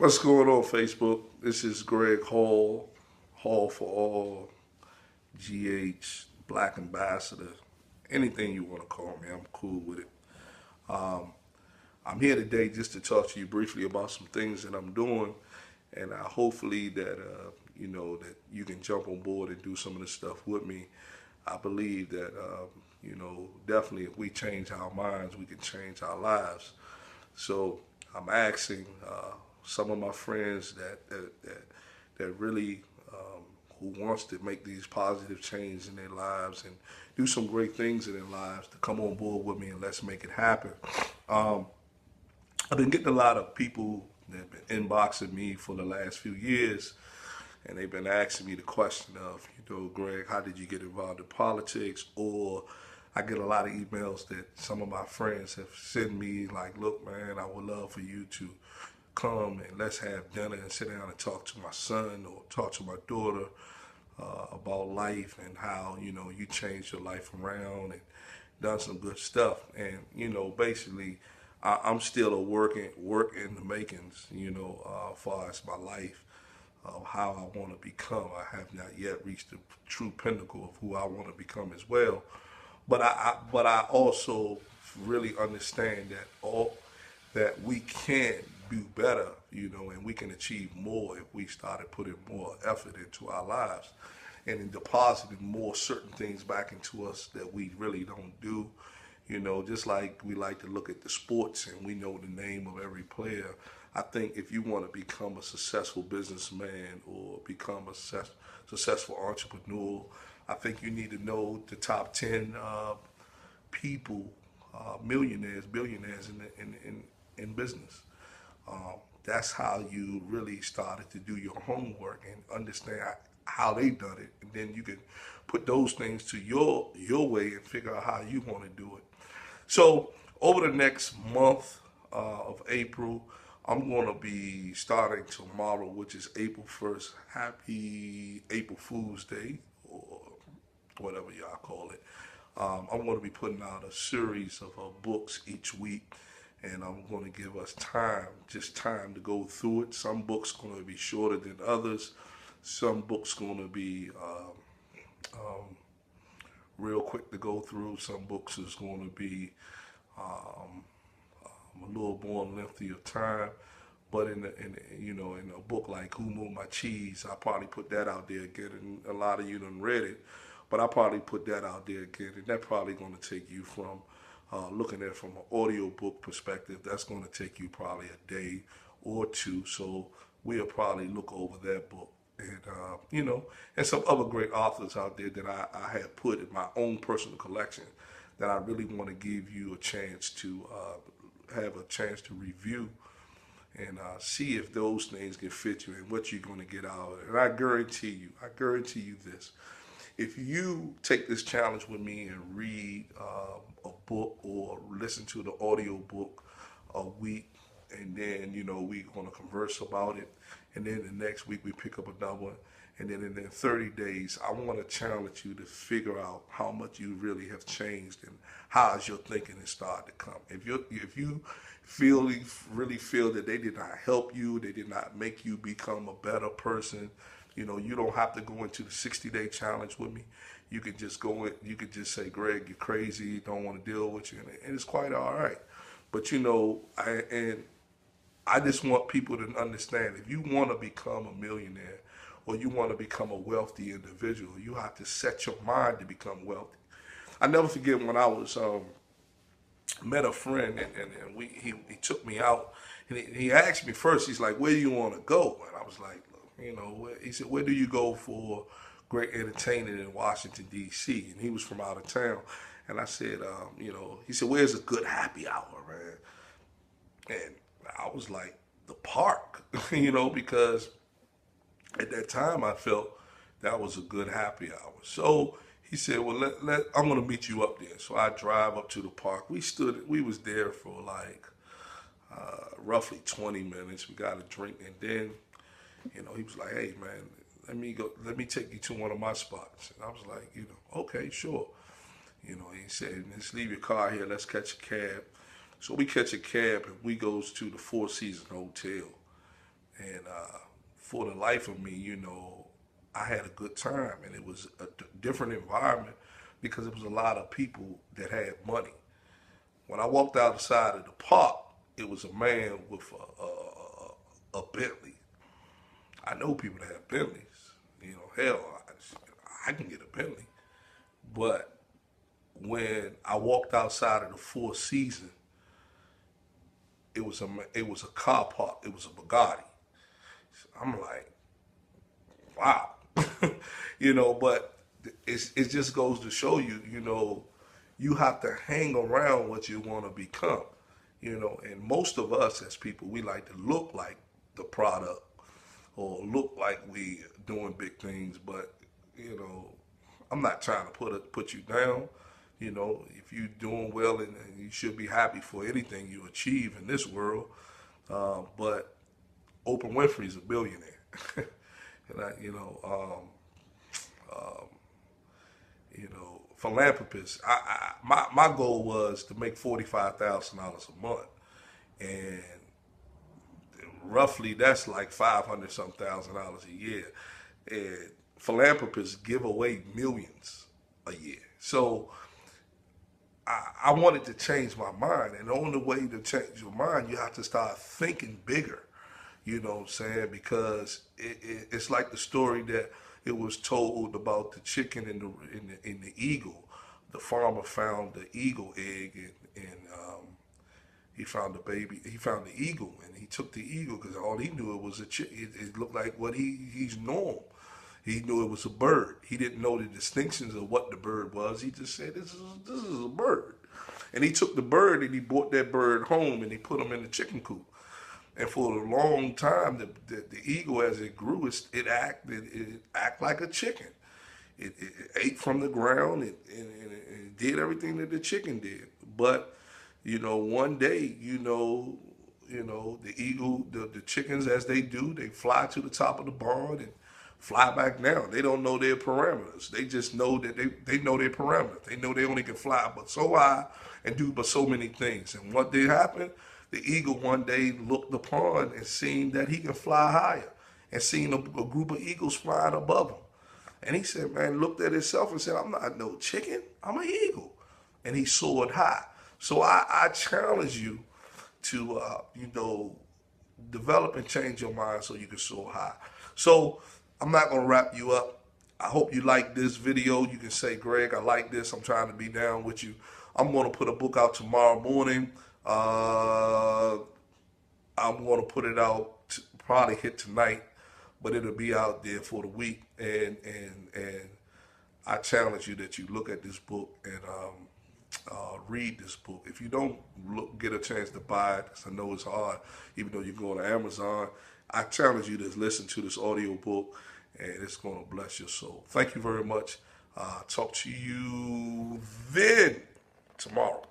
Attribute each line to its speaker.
Speaker 1: What's going on, Facebook? This is Greg Hall, Hall for All, GH, Black Ambassador, anything you want to call me. I'm cool with it. I'm here today just to talk to you briefly about some things that I'm doing, and hopefully that that you can jump on board and do some of this stuff with me. I believe that definitely if we change our minds, we can change our lives. So I'm asking some of my friends that really who wants to make these positive changes in their lives and do some great things in their lives to come on board with me and let's make it happen. Um, I've been getting a lot of people that have been inboxing me for the last few years, and they've been asking me the question of, Greg, how did you get involved in politics? Or I get a lot of emails that some of my friends have sent me, like, look, man, I would love for you to come and let's have dinner and sit down and talk to my son or talk to my daughter about life and how you changed your life around and done some good stuff. And basically, I'm still a work in the makings. As far as my life of how I want to become. I have not yet reached the true pinnacle of who I want to become as well. But I also really understand that we can do better, and we can achieve more if we started putting more effort into our lives and in depositing more certain things back into us that we really don't do. Just like we like to look at the sports and we know the name of every player. I think if you want to become a successful businessman or become a successful entrepreneur, I think you need to know the top 10 people, millionaires, billionaires in business. That's how you really started to do your homework and understand how they done it, and then you can put those things to your way and figure out how you want to do it. So over the next month of April, I'm going to be starting tomorrow, which is April 1st. Happy April Fool's Day, or whatever y'all call it. I'm going to be putting out a series of books each week, and I'm going to give us time, just time to go through it. Some books going to be shorter than others. Some books going to be real quick to go through. Some books is going to be a little more lengthy of time. But in a book like Who Moved My Cheese, I probably put that out there again, and a lot of you done read it. But I probably put that out there again, and that's probably going to take you from looking at it from an audio book perspective. That's going to take you probably a day or two. So we'll probably look over that book. And and some other great authors out there that I have put in my own personal collection that I really want to give you a chance to have a chance to review and see if those things can fit you and what you're going to get out of it. And I guarantee you this. If you take this challenge with me and read a book or listen to the audio book a week, and then we're going to converse about it, and then the next week we pick up another one, and then in the 30 days, I want to challenge you to figure out how much you really have changed and how is your thinking has started to come. If you feel really feel that they did not help you, they did not make you become a better person, you don't have to go into the 60-day challenge with me. You could just go in, you could just say, Greg, you're crazy, don't want to deal with you, and it's quite all right. But I just want people to understand if you want to become a millionaire or you want to become a wealthy individual, you have to set your mind to become wealthy. I never forget when I was met a friend and he took me out and he asked me first, he's like, where do you want to go? And I was like, he said, where do you go for great entertainment in Washington, D.C.? And he was from out of town. And I said, he said, where's a good happy hour, man? And I was like, the park, because at that time I felt that was a good happy hour. So he said, well, I'm going to meet you up there. So I drive up to the park. We was there for like roughly 20 minutes. We got a drink. And then, he was like, hey, man, let me take you to one of my spots. And I was like, okay, sure. He said, just leave your car here. Let's catch a cab. So we catch a cab and we goes to the Four Seasons Hotel. And for the life of me, you know, I had a good time, and it was a different environment because it was a lot of people that had money. When I walked outside of the park, it was a man with a Bentley. I know people that have Bentleys. You know, hell, I can get a Bentley. But when I walked outside of the Four Seasons, it was a car park. It was a Bugatti. I'm like, wow, you know. But it just goes to show you, you know, you have to hang around what you want to become, you know. And most of us as people, we like to look like the product or look like we doing big things, but you know, I'm not trying to put you down. You know, if you're doing well, and you should be happy for anything you achieve in this world. But Oprah Winfrey's a billionaire, and you know, philanthropist. My goal was to make $45,000 a month, and roughly that's like 500 some $1,000 a year. And philanthropists give away millions a year. So I wanted to change my mind, and the only way to change your mind, you have to start thinking bigger. You know what I'm saying? Because it's like the story that it was told about the chicken and the eagle. The farmer found the eagle egg, and he found the baby. He found the eagle, and he took the eagle because all he knew it was a chick. It looked like what he's known. He knew it was a bird. He didn't know the distinctions of what the bird was. He just said, this is a bird. And he took the bird and he brought that bird home and he put him in the chicken coop. And for a long time, the eagle, as it grew, it acted like a chicken. It ate from the ground, and it did everything that the chicken did. But you know, one day, the eagle, the chickens, as they do, they fly to the top of the barn and fly back down. They don't know their parameters. They just know that they know their parameters. They know they only can fly but so high and do but so many things. And what did happen? The eagle one day looked upon and seen that he can fly higher, and seen a group of eagles flying above him. And he said, man, looked at himself and said, I'm not no chicken, I'm an eagle. And he soared high. So I challenge you to, develop and change your mind so you can soar high. So I'm not going to wrap you up. I hope you like this video. You can say, Greg, I like this. I'm trying to be down with you. I'm going to put a book out tomorrow morning. I'm going to put it out, probably hit tonight, but it'll be out there for the week. And I challenge you that you look at this book and read this book. If you don't get a chance to buy it, because I know it's hard, even though you go to Amazon, I challenge you to listen to this audio book, and it's going to bless your soul. Thank you very much. Talk to you then tomorrow.